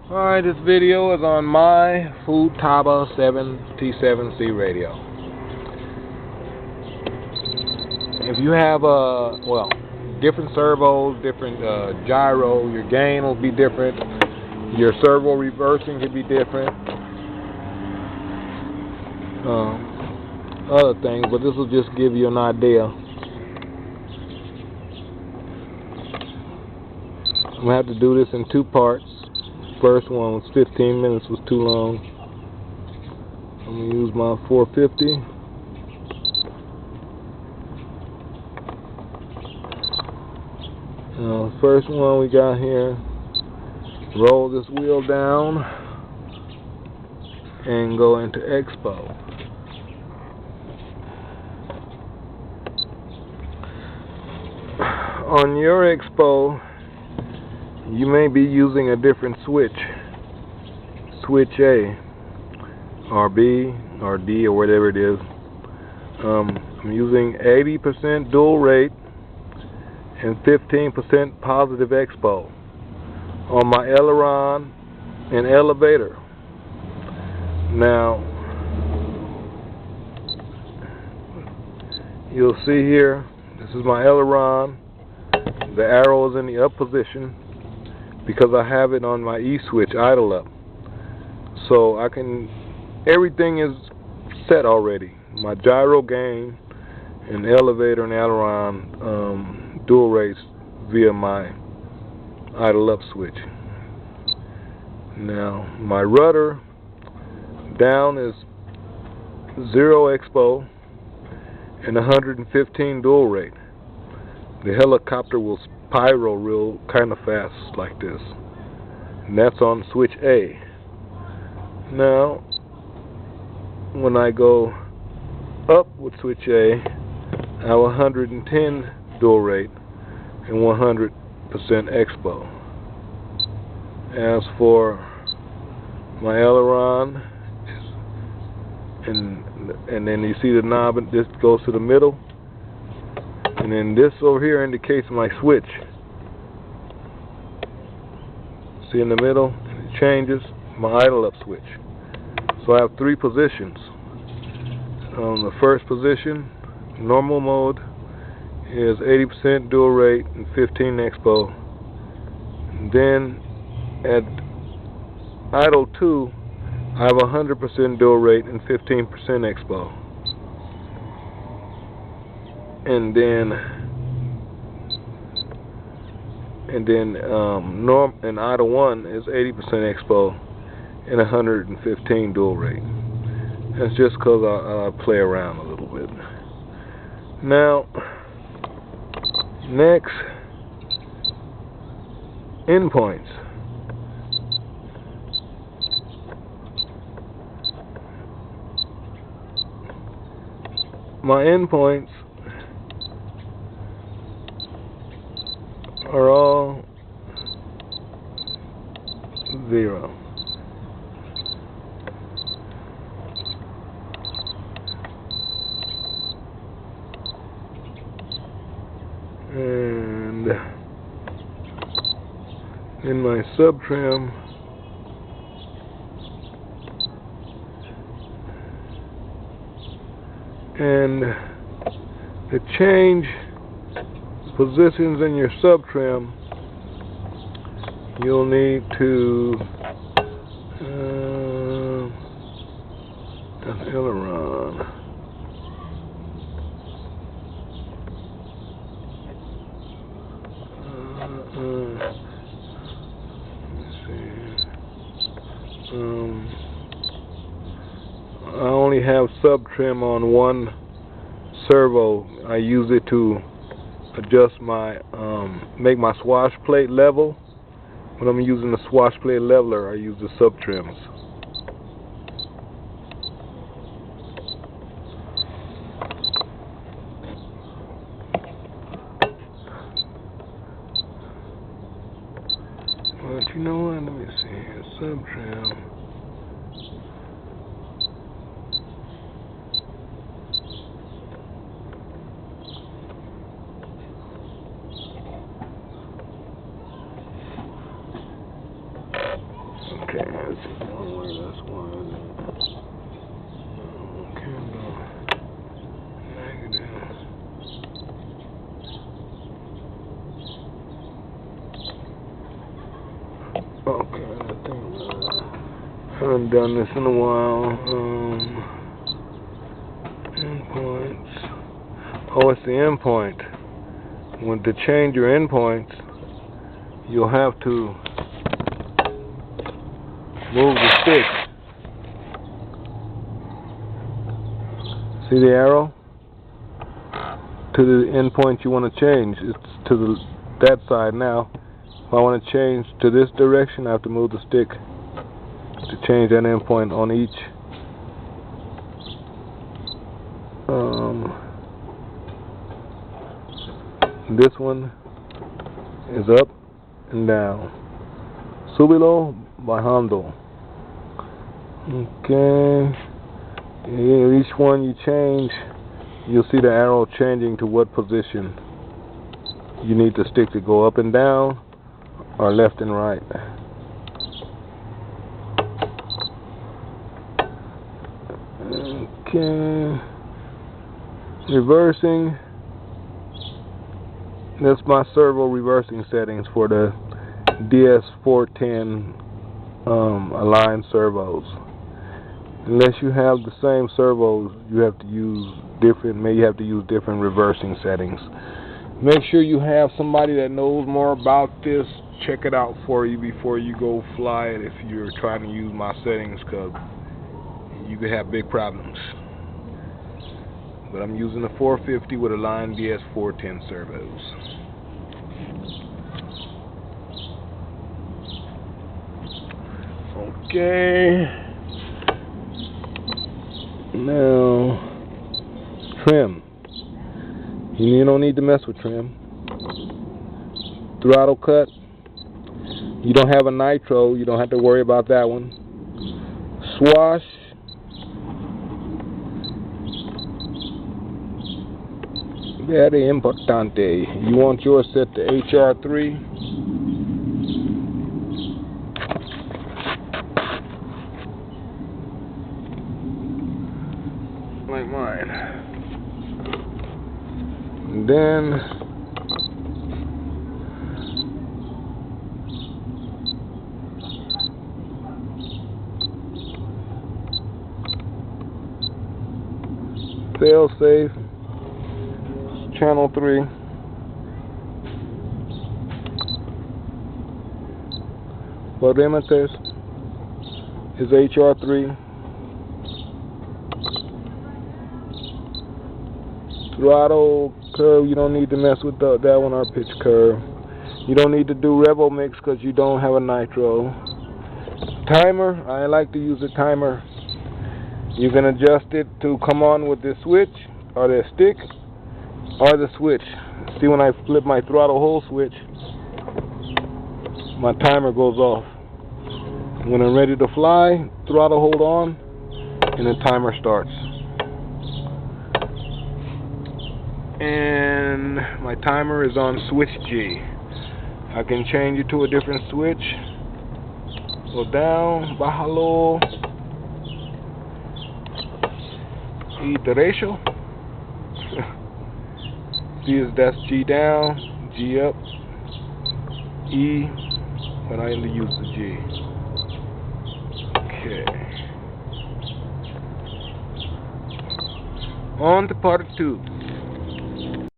Alright, this video is on my futaba t7c radio. If you have different servos, different gyro, your gain will be different, your servo reversing could be different, other things, but this will just give you an idea. I'm going to have to do this in two parts. First one was 15 minutes, was too long. I'm going to use my 450. First one we got here, roll this wheel down and go into expo. On your expo, you may be using a different switch A or B or D or whatever it is. I'm using 80% dual rate and 15% positive expo on my aileron and elevator. Now you'll see here, this is my aileron. The arrow is in the up position because I have it on my E switch idle up, so I can, everything is set already. My gyro gain and elevator and aileron dual rates via my idle up switch. Now my rudder down is 0 expo and 115 dual rate. The helicopter will spiral real kind of fast like this, and that's on switch A. Now when I go up with switch A, I have 110 dual rate and 100% expo. As for my aileron, and then you see the knob, and this goes to the middle, and then this over here indicates my switch. See in the middle, it changes my idle up switch. So I have three positions. On the first position, normal mode, is 80% dual rate and 15 expo. And then at idle 2, I have 100% dual rate and 15% expo. And then in idle 1 is 80% expo and 115 dual rate. That's just because I play around a little bit. Now, next, endpoints. My endpoints are all 0. And in my sub trim, and to change positions in your sub trim, you'll need to aileron. I only have sub trim on one servo. I use it to adjust my make my swash plate level. When I'm using the swash plate leveler, I use the sub trims. But you know what? Let me see. Sub trim. Okay, let's see one way, that's one. Candle negative. Okay, I think I haven't done this in a while. Endpoints. Oh, it's the endpoint. When to change your endpoints, you'll have to move the stick. See the arrow? To the endpoint you want to change. It's to that side now. If I want to change to this direction, I have to move the stick to change that endpoint on each. This one is up and down. Súbelo, bajando. Okay. Each one you change, you'll see the arrow changing to what position you need the stick to go, up and down or left and right. Okay. Reversing. That's my servo reversing settings for the DS410 aligned servos. Unless you have the same servos, you have to use different. Maybe you have to use different reversing settings. Make sure you have somebody that knows more about this. Check it out for you before you go fly it. If you're trying to use my settings, because you could have big problems. But I'm using a 450 with aligned DS410 servos. Okay. Now, trim. You don't need to mess with trim. Throttle cut. You don't have a nitro. You don't have to worry about that one. Swash. Very importante. You want yours set to HR3. Like mine. And then fail safe. Channel 3. Parameters is HR3. Throttle curve, you don't need to mess with that one, or pitch curve. You don't need to do revo mix because you don't have a nitro. Timer, I like to use a timer. You can adjust it to come on with the switch or the stick or the switch. See, when I flip my throttle hold switch, my timer goes off. When I'm ready to fly, throttle hold on and the timer starts. And my timer is on switch G. I can change it to a different switch. Go down, bájalo. Y derecho. See, that's G down, G up, E when I use the G. Okay. On to part 2.